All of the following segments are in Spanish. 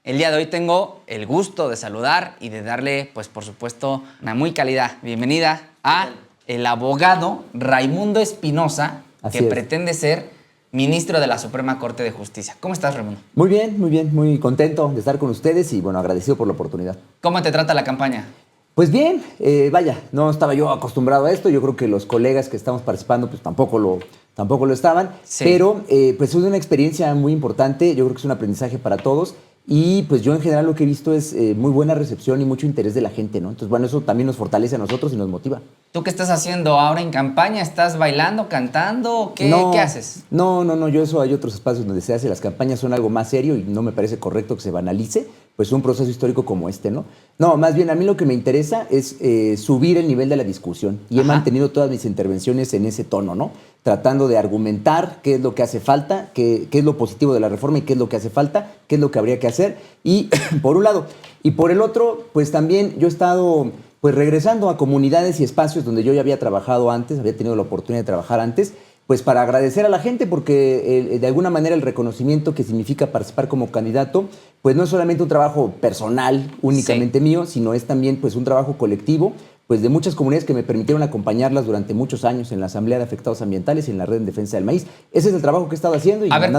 El día de hoy tengo el gusto de saludar y de darle, pues por supuesto, una muy calidad bienvenida a el abogado Raimundo Espinosa, que pretende ser ministro de la Suprema Corte de Justicia. ¿Cómo estás, Raimundo? Muy bien, muy contento de estar con ustedes y bueno, agradecido por la oportunidad. ¿Cómo te trata la campaña? Pues bien, vaya, no estaba yo acostumbrado a esto, yo creo que los colegas que estamos participando pues tampoco lo estaban, sí. Pero pues es una experiencia muy importante, yo creo que es un aprendizaje para todos y pues yo en general lo que he visto es muy buena recepción y mucho interés de la gente, ¿no? Entonces bueno, eso también nos fortalece a nosotros y nos motiva. ¿Tú qué estás haciendo ahora en campaña? ¿Estás bailando, cantando? ¿Qué haces? No, yo eso hay otros espacios donde se hace, las campañas son algo más serio y no me parece correcto que se banalice, pues un proceso histórico como este, ¿no? No, más bien a mí lo que me interesa es subir el nivel de la discusión y he mantenido todas mis intervenciones en ese tono, ¿no? Tratando de argumentar qué es lo que hace falta, qué es lo positivo de la reforma y qué es lo que hace falta, qué es lo que habría que hacer y por un lado. Y por el otro, pues también yo he estado pues regresando a comunidades y espacios donde yo ya había trabajado antes, había tenido la oportunidad de trabajar antes, pues para agradecer a la gente porque de alguna manera el reconocimiento que significa participar como candidato, pues no es solamente un trabajo personal únicamente mío, sino es también pues un trabajo colectivo, pues de muchas comunidades que me permitieron acompañarlas durante muchos años en la Asamblea de Afectados Ambientales y en la Red en Defensa del Maíz. Ese es el trabajo que he estado haciendo. Y a ver,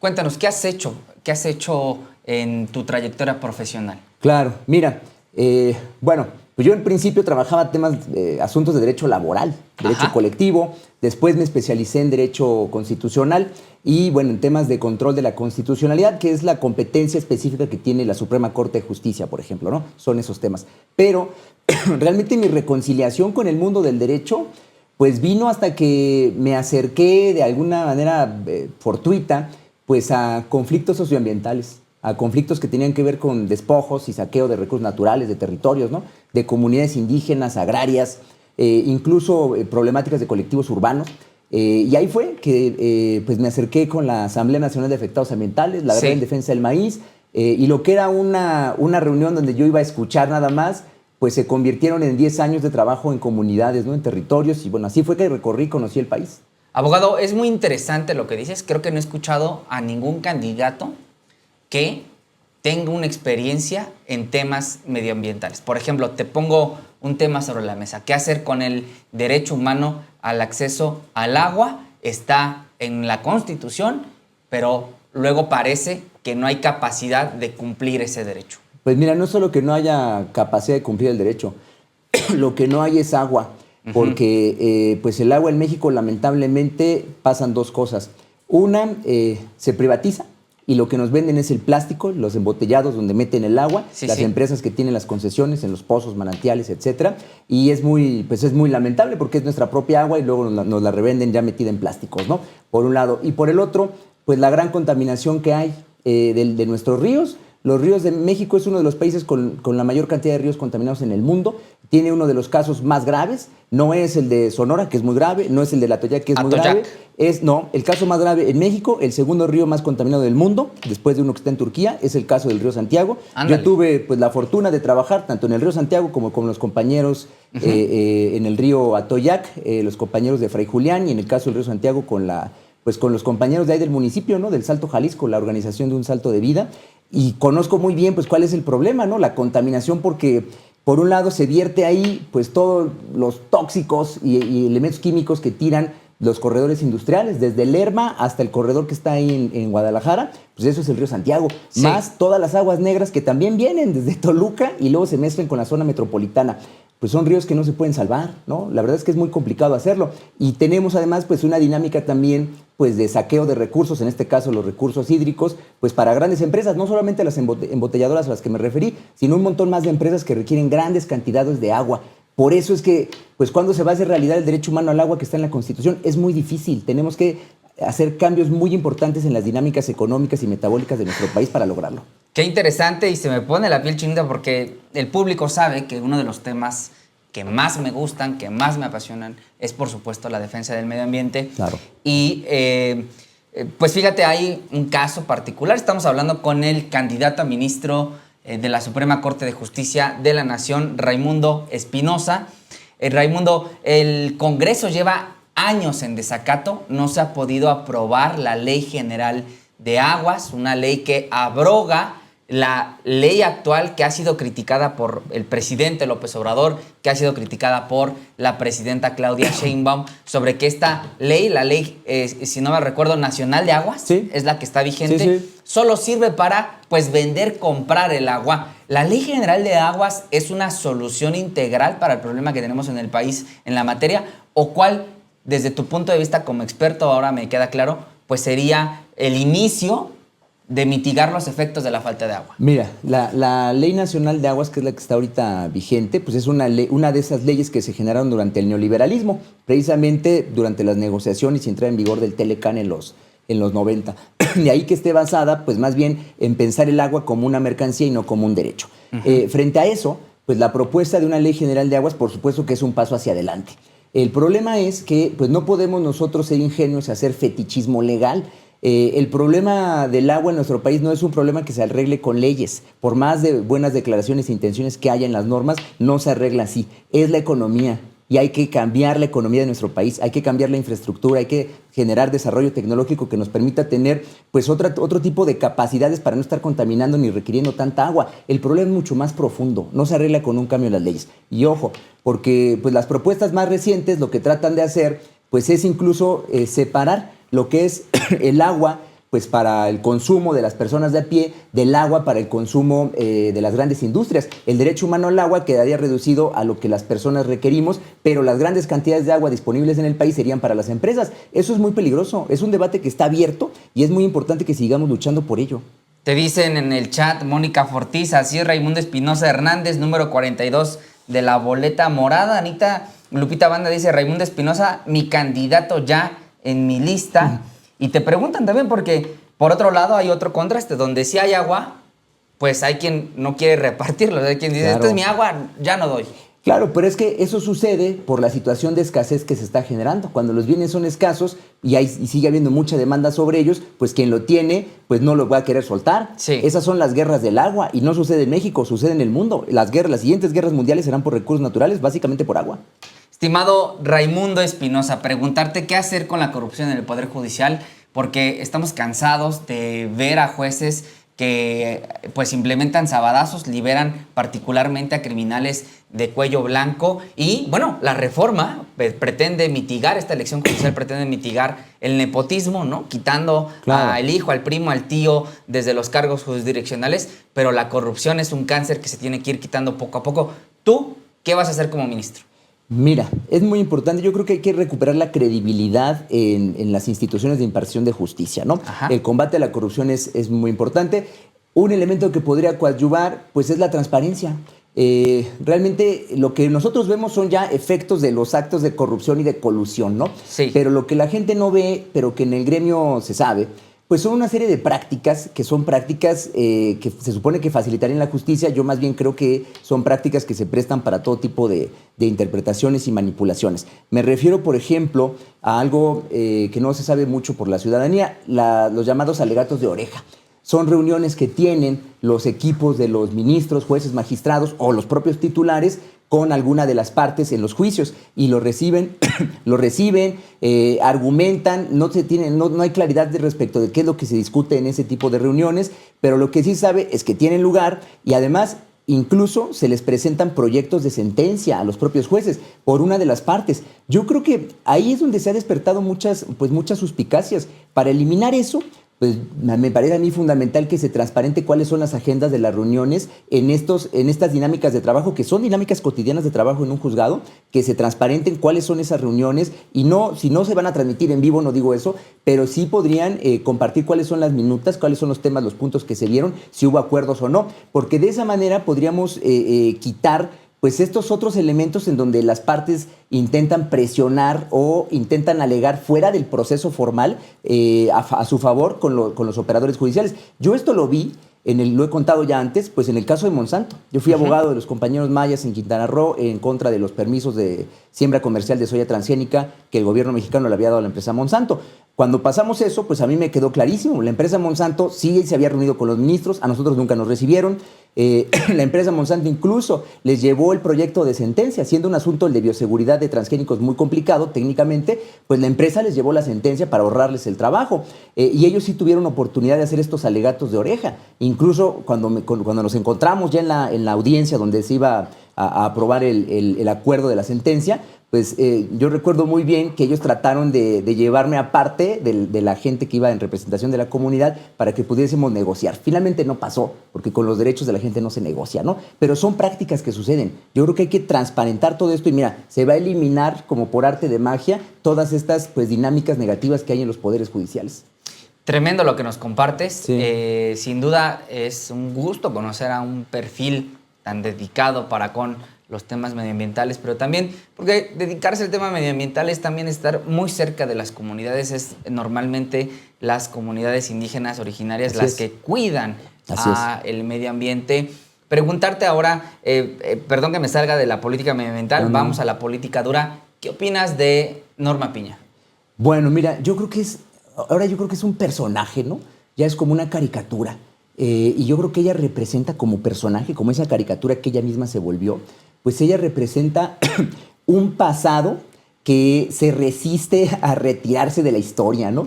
cuéntanos, ¿qué has hecho? ¿Qué has hecho en tu trayectoria profesional? Claro, mira, bueno, pues yo en principio trabajaba temas, asuntos de derecho laboral, derecho colectivo, después me especialicé en derecho constitucional y bueno, en temas de control de la constitucionalidad, que es la competencia específica que tiene la Suprema Corte de Justicia, por ejemplo, ¿no? Son esos temas. Pero realmente mi reconciliación con el mundo del derecho, pues vino hasta que me acerqué de alguna manera fortuita, pues a conflictos socioambientales, a conflictos que tenían que ver con despojos y saqueo de recursos naturales, de territorios, ¿no? De comunidades indígenas, agrarias, incluso problemáticas de colectivos urbanos. Y ahí fue que pues me acerqué con la Asamblea Nacional de Afectados Ambientales, la Red en Defensa del Maíz, y lo que era una reunión donde yo iba a escuchar nada más, pues se convirtieron en 10 años de trabajo en comunidades, ¿no? En territorios, y bueno, así fue que recorrí y conocí el país. Abogado, es muy interesante lo que dices. Creo que no he escuchado a ningún candidato que tenga una experiencia en temas medioambientales. Por ejemplo, te pongo un tema sobre la mesa. ¿Qué hacer con el derecho humano al acceso al agua? Está en la Constitución, pero luego parece que no hay capacidad de cumplir ese derecho. Pues mira, no solo que no haya capacidad de cumplir el derecho, lo que no hay es agua, porque pues el agua en México lamentablemente pasan dos cosas. Una, se privatiza. Y lo que nos venden es el plástico, los embotellados donde meten el agua, las empresas que tienen las concesiones en los pozos, manantiales, etcétera. Y es muy lamentable porque es nuestra propia agua y luego nos la revenden ya metida en plásticos, ¿no? Por un lado. Y por el otro, pues la gran contaminación que hay de nuestros ríos. Los ríos de México es uno de los países con la mayor cantidad de ríos contaminados en el mundo. Tiene uno de los casos más graves. No es el de Sonora, que es muy grave. No es el de Atoyac, que es muy grave. No, el caso más grave en México, el segundo río más contaminado del mundo, después de uno que está en Turquía, es el caso del río Santiago. Ándale. Yo tuve pues la fortuna de trabajar tanto en el río Santiago como con los compañeros en el río Atoyac, los compañeros de Fray Julián, y en el caso del río Santiago con los compañeros de ahí del municipio, ¿no? Del Salto Jalisco, la organización de un salto de vida. Y conozco muy bien pues cuál es el problema, ¿no? La contaminación, porque por un lado se vierte ahí pues todos los tóxicos y elementos químicos que tiran los corredores industriales, desde Lerma hasta el corredor que está ahí en Guadalajara, pues eso es el río Santiago, más todas las aguas negras que también vienen desde Toluca y luego se mezclan con la zona metropolitana. Pues son ríos que no se pueden salvar, ¿no? La verdad es que es muy complicado hacerlo. Y tenemos además pues una dinámica también pues de saqueo de recursos, en este caso los recursos hídricos, pues para grandes empresas, no solamente las embotelladoras a las que me referí, sino un montón más de empresas que requieren grandes cantidades de agua. Por eso es que, pues cuando se va a hacer realidad el derecho humano al agua que está en la Constitución, es muy difícil. Tenemos que hacer cambios muy importantes en las dinámicas económicas y metabólicas de nuestro país para lograrlo. Qué interesante, y se me pone la piel chinita porque el público sabe que uno de los temas que más me gustan, que más me apasionan, es por supuesto la defensa del medio ambiente. Claro. Y pues fíjate, hay un caso particular. Estamos hablando con el candidato a ministro de la Suprema Corte de Justicia de la Nación, Raimundo Espinosa. Raimundo, el Congreso lleva años en desacato, no se ha podido aprobar la Ley General de Aguas, una ley que abroga la ley actual que ha sido criticada por el presidente López Obrador, que ha sido criticada por la presidenta Claudia Sheinbaum, sobre que esta ley, la ley, si no me recuerdo, nacional de aguas, sí, es la que está vigente, sí. Solo sirve para, pues, vender, comprar el agua. La Ley General de Aguas es una solución integral para el problema que tenemos en el país en la materia, o cuál, desde tu punto de vista como experto, ahora me queda claro, pues sería el inicio de mitigar los efectos de la falta de agua. Mira, la Ley Nacional de Aguas, que es la que está ahorita vigente, pues es una de esas leyes que se generaron durante el neoliberalismo, precisamente durante las negociaciones y entrada en vigor del Telecán en los 90. De ahí que esté basada, pues más bien en pensar el agua como una mercancía y no como un derecho. Frente a eso, pues la propuesta de una Ley General de Aguas, por supuesto que es un paso hacia adelante. El problema es que pues no podemos nosotros ser ingenuos y hacer fetichismo legal. El problema del agua en nuestro país no es un problema que se arregle con leyes. Por más de buenas declaraciones e intenciones que haya en las normas, no se arregla así. Es la economía. Y hay que cambiar la economía de nuestro país, hay que cambiar la infraestructura, hay que generar desarrollo tecnológico que nos permita tener pues otro tipo de capacidades para no estar contaminando ni requiriendo tanta agua. El problema es mucho más profundo, no se arregla con un cambio en las leyes. Y ojo, porque pues las propuestas más recientes lo que tratan de hacer pues es incluso separar lo que es el agua pues para el consumo de las personas de a pie, del agua para el consumo de las grandes industrias. El derecho humano al agua quedaría reducido a lo que las personas requerimos, pero las grandes cantidades de agua disponibles en el país serían para las empresas. Eso es muy peligroso, es un debate que está abierto y es muy importante que sigamos luchando por ello. Te dicen en el chat, Mónica Fortiz, así es Raimundo Espinosa Hernández, número 42 de la boleta morada. Anita Lupita Banda dice, Raimundo Espinosa, mi candidato ya en mi lista. Y te preguntan también porque, por otro lado, hay otro contraste, donde si hay agua, pues hay quien no quiere repartirlo, hay quien dice, Claro. Esta es mi agua, ya no doy. Claro, pero es que eso sucede por la situación de escasez que se está generando. Cuando los bienes son escasos y sigue habiendo mucha demanda sobre ellos, pues quien lo tiene, pues no lo va a querer soltar. Sí. Esas son las guerras del agua y no sucede en México, sucede en el mundo. Las siguientes guerras mundiales serán por recursos naturales, básicamente por agua. Estimado Raimundo Espinosa, preguntarte qué hacer con la corrupción en el Poder Judicial, porque estamos cansados de ver a jueces que pues implementan sabadazos, liberan particularmente a criminales de cuello blanco y bueno, la reforma pretende mitigar, esta elección judicial pretende mitigar el nepotismo, ¿no? Quitando al hijo, al primo, al tío desde los cargos jurisdiccionales, pero la corrupción es un cáncer que se tiene que ir quitando poco a poco. ¿Tú qué vas a hacer como ministro? Mira, es muy importante, yo creo que hay que recuperar la credibilidad en las instituciones de impartición de justicia, ¿no? Ajá. El combate a la corrupción es muy importante. Un elemento que podría coadyuvar, pues es la transparencia. Realmente lo que nosotros vemos son ya efectos de los actos de corrupción y de colusión, ¿no? Sí. Pero lo que la gente no ve, pero que en el gremio se sabe, pues son una serie de prácticas que son prácticas que se supone que facilitarían la justicia. Yo más bien creo que son prácticas que se prestan para todo tipo de interpretaciones y manipulaciones. Me refiero, por ejemplo, a algo que no se sabe mucho por la ciudadanía, los llamados alegatos de oreja. Son reuniones que tienen los equipos de los ministros, jueces, magistrados o los propios titulares con alguna de las partes en los juicios y lo reciben, argumentan, no hay claridad respecto de qué es lo que se discute en ese tipo de reuniones, pero lo que sí sabe es que tienen lugar y además incluso se les presentan proyectos de sentencia a los propios jueces por una de las partes. Yo creo que ahí es donde se ha despertado muchas suspicacias. Para eliminar eso, pues me parece a mí fundamental que se transparente cuáles son las agendas de las reuniones en estas dinámicas de trabajo, que son dinámicas cotidianas de trabajo en un juzgado, que se transparenten cuáles son esas reuniones y no, si no se van a transmitir en vivo, no digo eso, pero sí podrían compartir cuáles son las minutas, cuáles son los temas, los puntos que se vieron, si hubo acuerdos o no, porque de esa manera podríamos quitar pues estos otros elementos en donde las partes intentan presionar o intentan alegar fuera del proceso formal a su favor con los operadores judiciales. Yo esto lo vi, lo he contado ya antes, pues en el caso de Monsanto. Yo fui abogado de los compañeros mayas en Quintana Roo en contra de los permisos de siembra comercial de soya transgénica que el gobierno mexicano le había dado a la empresa Monsanto. Cuando pasamos eso, pues a mí me quedó clarísimo. La empresa Monsanto sí se había reunido con los ministros, a nosotros nunca nos recibieron. La empresa Monsanto incluso les llevó el proyecto de sentencia, siendo un asunto el de bioseguridad de transgénicos muy complicado técnicamente, pues la empresa les llevó la sentencia para ahorrarles el trabajo. Y ellos sí tuvieron oportunidad de hacer estos alegatos de oreja. Incluso cuando nos encontramos ya en la audiencia donde se iba a aprobar el acuerdo de la sentencia, pues yo recuerdo muy bien que ellos trataron de llevarme aparte de la gente que iba en representación de la comunidad para que pudiésemos negociar. Finalmente no pasó, porque con los derechos de la gente no se negocia, ¿no? Pero son prácticas que suceden. Yo creo que hay que transparentar todo esto y mira, se va a eliminar como por arte de magia todas estas pues dinámicas negativas que hay en los poderes judiciales. Tremendo lo que nos compartes. Sí. Sin duda es un gusto conocer a un perfil tan dedicado para con los temas medioambientales, pero también porque dedicarse al tema medioambiental es también estar muy cerca de las comunidades. Es normalmente las comunidades indígenas originarias Así las es. que cuidan Así el medio ambiente. Preguntarte ahora, perdón que me salga de la política medioambiental, No. vamos a la política dura. ¿Qué opinas de Norma Piña? Bueno, mira, yo creo que es un personaje, ¿no? Ya es como una caricatura. Y yo creo que ella representa como personaje, como esa caricatura que ella misma se volvió, pues ella representa un pasado que se resiste a retirarse de la historia, ¿no?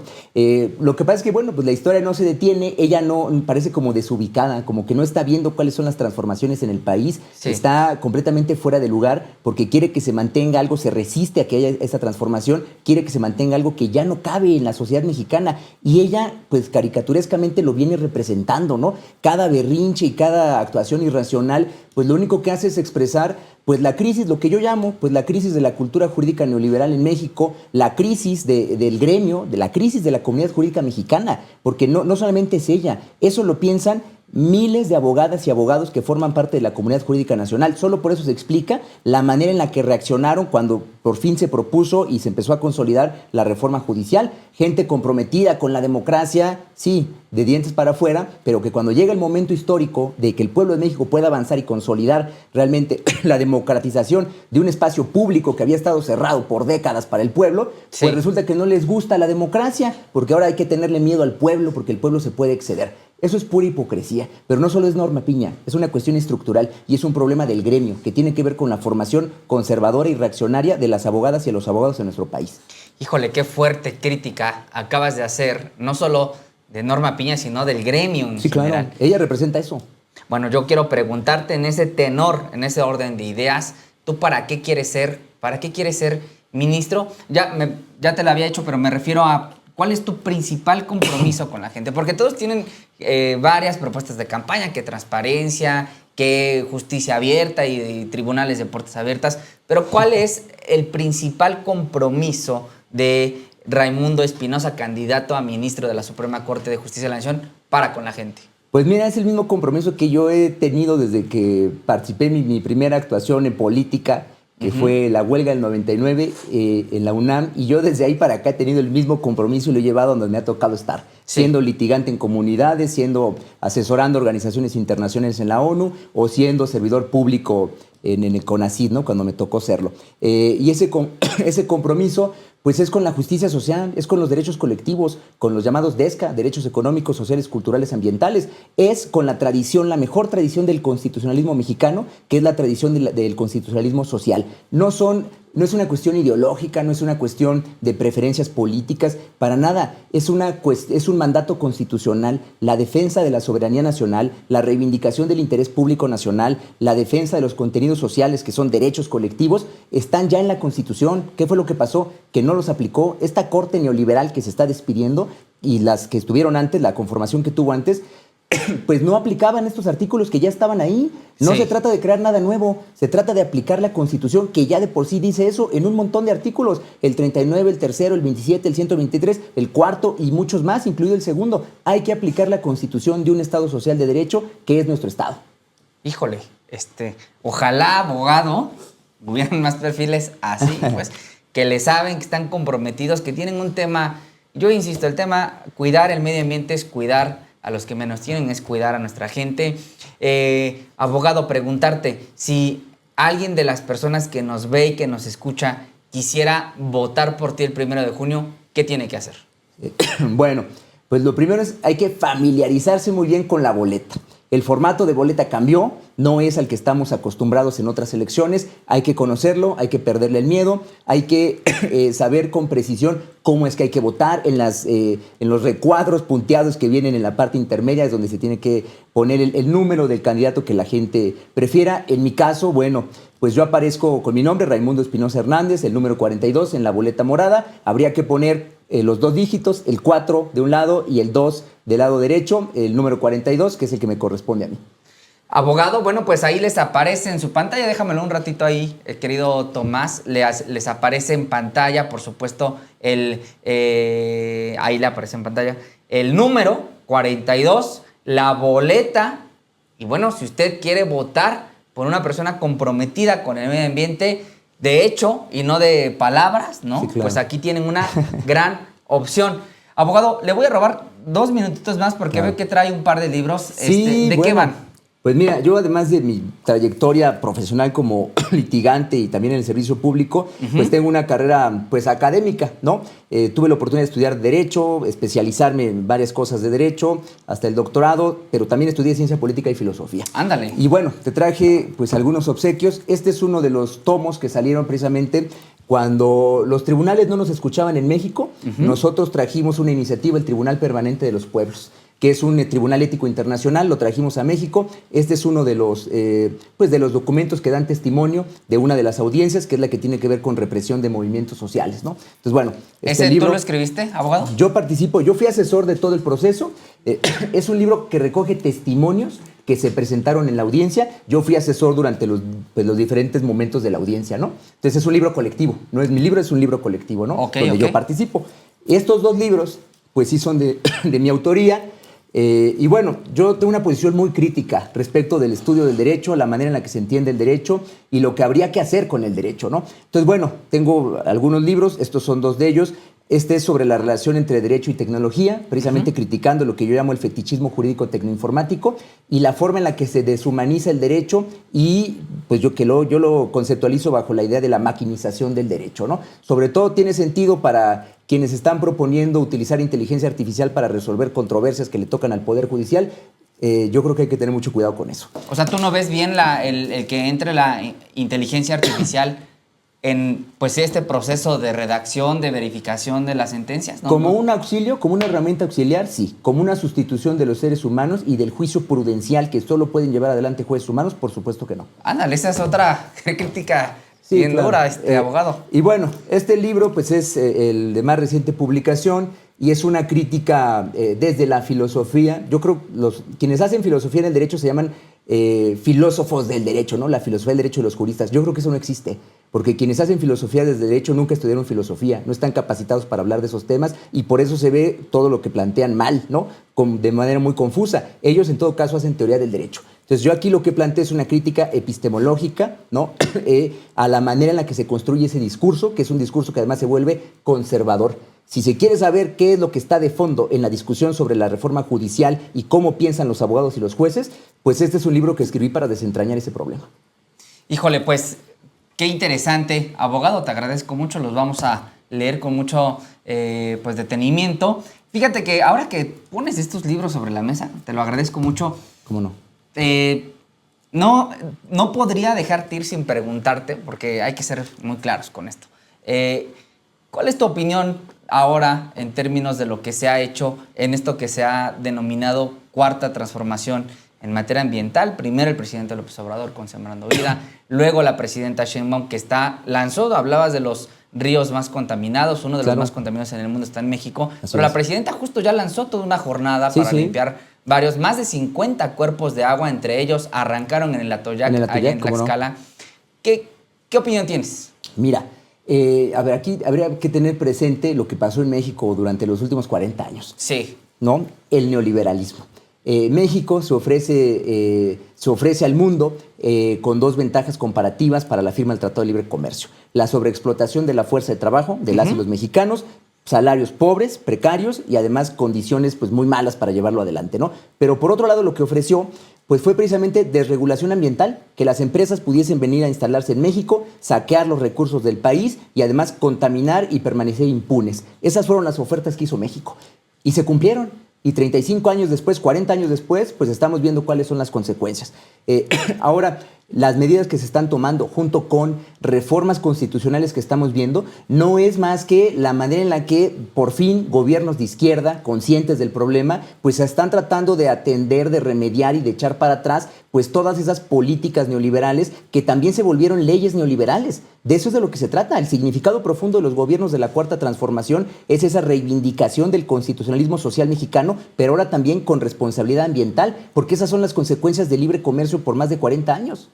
Lo que pasa es que, bueno, pues la historia no se detiene, ella no parece como desubicada, como que no está viendo cuáles son las transformaciones en el país, Sí. está completamente fuera de lugar porque quiere que se mantenga algo, se resiste a que haya esa transformación, quiere que se mantenga algo que ya no cabe en la sociedad mexicana y ella, pues caricaturescamente lo viene representando, ¿no? Cada berrinche y cada actuación irracional, pues lo único que hace es expresar pues la crisis, lo que yo llamo, pues la crisis de la cultura jurídica neoliberal en México, la crisis del gremio, de la crisis de la comunidad jurídica mexicana, porque no solamente es ella, eso lo piensan miles de abogadas y abogados que forman parte de la comunidad jurídica nacional. Solo por eso se explica la manera en la que reaccionaron cuando por fin se propuso y se empezó a consolidar la reforma judicial. Gente comprometida con la democracia, sí, de dientes para afuera, pero que cuando llega el momento histórico de que el pueblo de México pueda avanzar y consolidar realmente la democratización de un espacio público que había estado cerrado por décadas para el pueblo, Sí. pues resulta que no les gusta la democracia, porque ahora hay que tenerle miedo al pueblo, porque el pueblo se puede exceder. Eso es pura hipocresía, pero no solo es Norma Piña, es una cuestión estructural y es un problema del gremio que tiene que ver con la formación conservadora y reaccionaria de las abogadas y los abogados en nuestro país. Híjole, qué fuerte crítica acabas de hacer, no solo de Norma Piña, sino del gremio en Sí, general. claro, ella representa eso. Bueno, yo quiero preguntarte en ese tenor, en ese orden de ideas, ¿tú para qué quieres ser? ¿Para qué quieres ser ministro? Ya te lo había hecho, pero me refiero a ¿cuál es tu principal compromiso con la gente? Porque todos tienen varias propuestas de campaña, que transparencia, que justicia abierta y tribunales de puertas abiertas, pero ¿cuál es el principal compromiso de Raimundo Espinosa, candidato a ministro de la Suprema Corte de Justicia de la Nación, para con la gente? Pues mira, es el mismo compromiso que yo he tenido desde que participé en mi primera actuación en política, que fue la huelga del 99 en la UNAM, y yo desde ahí para acá he tenido el mismo compromiso y lo he llevado donde me ha tocado estar, Sí. siendo litigante en comunidades, asesorando organizaciones internacionales en la ONU o siendo servidor público en el CONACYT, ¿no? Cuando me tocó serlo. Y ese compromiso pues es con la justicia social, es con los derechos colectivos, con los llamados DESCA, derechos económicos, sociales, culturales, ambientales, es con la tradición, la mejor tradición del constitucionalismo mexicano, que es la tradición del constitucionalismo social. No es una cuestión ideológica, no es una cuestión de preferencias políticas, para nada. Es un mandato constitucional, la defensa de la soberanía nacional, la reivindicación del interés público nacional, la defensa de los contenidos sociales, que son derechos colectivos, están ya en la Constitución. ¿Qué fue lo que pasó? Que no los aplicó esta corte neoliberal que se está despidiendo y las que estuvieron antes, la conformación que tuvo antes, pues no aplicaban estos artículos que ya estaban ahí. No Sí. se trata de crear nada nuevo, se trata de aplicar la Constitución que ya de por sí dice eso en un montón de artículos, el 39, el tercero, el 27, el 123, el cuarto y muchos más, incluido el segundo. Hay que aplicar la Constitución de un Estado social de derecho que es nuestro Estado. Híjole, ojalá, abogado, hubieran más perfiles así, pues, que le saben, que están comprometidos, que tienen un tema. Yo insisto, el tema cuidar el medio ambiente es cuidar a los que menos tienen, es cuidar a nuestra gente. Abogado, preguntarte, si alguien de las personas que nos ve y que nos escucha quisiera votar por ti el 1 de junio, ¿qué tiene que hacer? Bueno, pues lo primero es hay que familiarizarse muy bien con la boleta. El formato de boleta cambió, no es al que estamos acostumbrados en otras elecciones. Hay que conocerlo, hay que perderle el miedo, hay que saber con precisión cómo es que hay que votar. En los recuadros punteados que vienen en la parte intermedia es donde se tiene que poner el número del candidato que la gente prefiera. En mi caso, bueno, pues yo aparezco con mi nombre, Raimundo Espinosa Hernández, el número 42 en la boleta morada. Habría que poner los 2 dígitos, el 4 de un lado y el 2 del lado derecho, el número 42, que es el que me corresponde a mí. Abogado, bueno, pues ahí les aparece en su pantalla, déjamelo un ratito ahí, querido Tomás, les aparece en pantalla, por supuesto, ahí le aparece en pantalla, el número 42, la boleta, y bueno, si usted quiere votar por una persona comprometida con el medio ambiente, de hecho, y no de palabras, ¿no? Sí, claro. Pues aquí tienen una gran opción. Abogado, le voy a robar 2 minutitos más porque claro. veo que trae un par de libros. Sí, ¿De qué van? Pues mira, yo además de mi trayectoria profesional como litigante y también en el servicio público, pues tengo una carrera pues académica, ¿no? Tuve la oportunidad de estudiar Derecho, especializarme en varias cosas de Derecho, hasta el doctorado, pero también estudié Ciencia Política y Filosofía. Ándale. Y bueno, te traje pues algunos obsequios. Este es uno de los tomos que salieron precisamente cuando los tribunales no nos escuchaban en México. Nosotros trajimos una iniciativa, el Tribunal Permanente de los Pueblos, que es un tribunal ético internacional, lo trajimos a México. Este es uno de los documentos que dan testimonio de una de las audiencias, que es la que tiene que ver con represión de movimientos sociales, ¿no? Entonces, bueno, ¿Ese libro, tú lo escribiste, abogado? Yo participo, yo fui asesor de todo el proceso. Es un libro que recoge testimonios que se presentaron en la audiencia. Yo fui asesor durante los diferentes momentos de la audiencia, ¿no? Entonces es un libro colectivo, no es mi libro, es un libro colectivo, ¿no? Donde yo participo. Estos 2 libros, pues sí son de mi autoría. Y bueno, yo tengo una posición muy crítica respecto del estudio del derecho, la manera en la que se entiende el derecho y lo que habría que hacer con el derecho, ¿no? Entonces, bueno, tengo algunos libros, estos son 2 de ellos. Este es sobre la relación entre derecho y tecnología, precisamente criticando lo que yo llamo el fetichismo jurídico tecnoinformático y la forma en la que se deshumaniza el derecho y pues yo lo conceptualizo bajo la idea de la maquinización del derecho, ¿no? Sobre todo tiene sentido para quienes están proponiendo utilizar inteligencia artificial para resolver controversias que le tocan al Poder Judicial. Yo creo que hay que tener mucho cuidado con eso. O sea, ¿tú no ves bien el que entre la inteligencia artificial en pues este proceso de redacción, de verificación de las sentencias? ¿No? Como un auxilio, como una herramienta auxiliar, sí. Como una sustitución de los seres humanos y del juicio prudencial que solo pueden llevar adelante jueces humanos, por supuesto que no. Ándale, esa es otra crítica Sí, bien claro. dura, abogado. Y bueno, este libro pues es el de más reciente publicación y es una crítica desde la filosofía. Yo creo que quienes hacen filosofía en el derecho se llaman filósofos del derecho, ¿no? La filosofía del derecho de los juristas. Yo creo que eso no existe, porque quienes hacen filosofía desde derecho nunca estudiaron filosofía, no están capacitados para hablar de esos temas y por eso se ve todo lo que plantean mal, ¿no? De manera muy confusa. Ellos en todo caso hacen teoría del derecho. Entonces yo aquí lo que planteo es una crítica epistemológica, ¿no? A la manera en la que se construye ese discurso, que es un discurso que además se vuelve conservador. Si se quiere saber qué es lo que está de fondo en la discusión sobre la reforma judicial y cómo piensan los abogados y los jueces, pues este es un libro que escribí para desentrañar ese problema. Híjole, pues qué interesante, abogado, te agradezco mucho, los vamos a leer con mucho pues detenimiento. Fíjate que ahora que pones estos libros sobre la mesa, te lo agradezco mucho. ¿Cómo no? No podría dejarte ir sin preguntarte, porque hay que ser muy claros con esto. ¿Cuál es tu opinión ahora en términos de lo que se ha hecho en esto que se ha denominado cuarta transformación en materia ambiental? Primero el presidente López Obrador con Sembrando Vida, luego la presidenta Sheinbaum que lanzó, hablabas de los ríos más contaminados, uno de los más contaminados en el mundo está en México, pero la presidenta justo ya lanzó toda una jornada para limpiar más de 50 cuerpos de agua, entre ellos arrancaron en el Atoyac, allá en Tlaxcala. No. ¿Qué opinión tienes? Mira, a ver, aquí habría que tener presente lo que pasó en México durante los últimos 40 años. Sí. ¿No? El neoliberalismo. México se ofrece al mundo con 2 ventajas comparativas para la firma del Tratado de Libre Comercio. La sobreexplotación de la fuerza de trabajo de las y los mexicanos, salarios pobres, precarios y además condiciones pues, muy malas para llevarlo adelante, ¿no? Pero por otro lado lo que ofreció pues, fue precisamente desregulación ambiental, que las empresas pudiesen venir a instalarse en México, saquear los recursos del país y además contaminar y permanecer impunes. Esas fueron las ofertas que hizo México y se cumplieron. y 35 años después, 40 años después, pues estamos viendo cuáles son las consecuencias. Ahora, las medidas que se están tomando junto con reformas constitucionales que estamos viendo no es más que la manera en la que por fin gobiernos de izquierda, conscientes del problema, pues están tratando de atender, de remediar y de echar para atrás pues todas esas políticas neoliberales que también se volvieron leyes neoliberales. De eso es de lo que se trata. El significado profundo de los gobiernos de la Cuarta Transformación es esa reivindicación del constitucionalismo social mexicano, pero ahora también con responsabilidad ambiental, porque esas son las consecuencias del libre comercio por más de 40 años.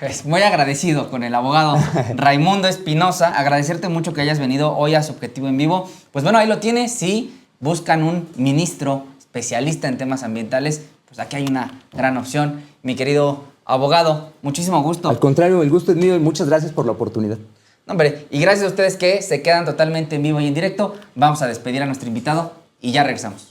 Es muy agradecido con el abogado Raimundo Espinosa. Agradecerte mucho que hayas venido hoy a Subjetivo en Vivo. Pues bueno, ahí lo tienes. Si buscan un ministro especialista en temas ambientales, pues aquí hay una gran opción. Mi querido abogado, muchísimo gusto. Al contrario, el gusto es mío y muchas gracias por la oportunidad. No, hombre, y gracias a ustedes que se quedan totalmente en vivo y en directo. Vamos a despedir a nuestro invitado y ya regresamos.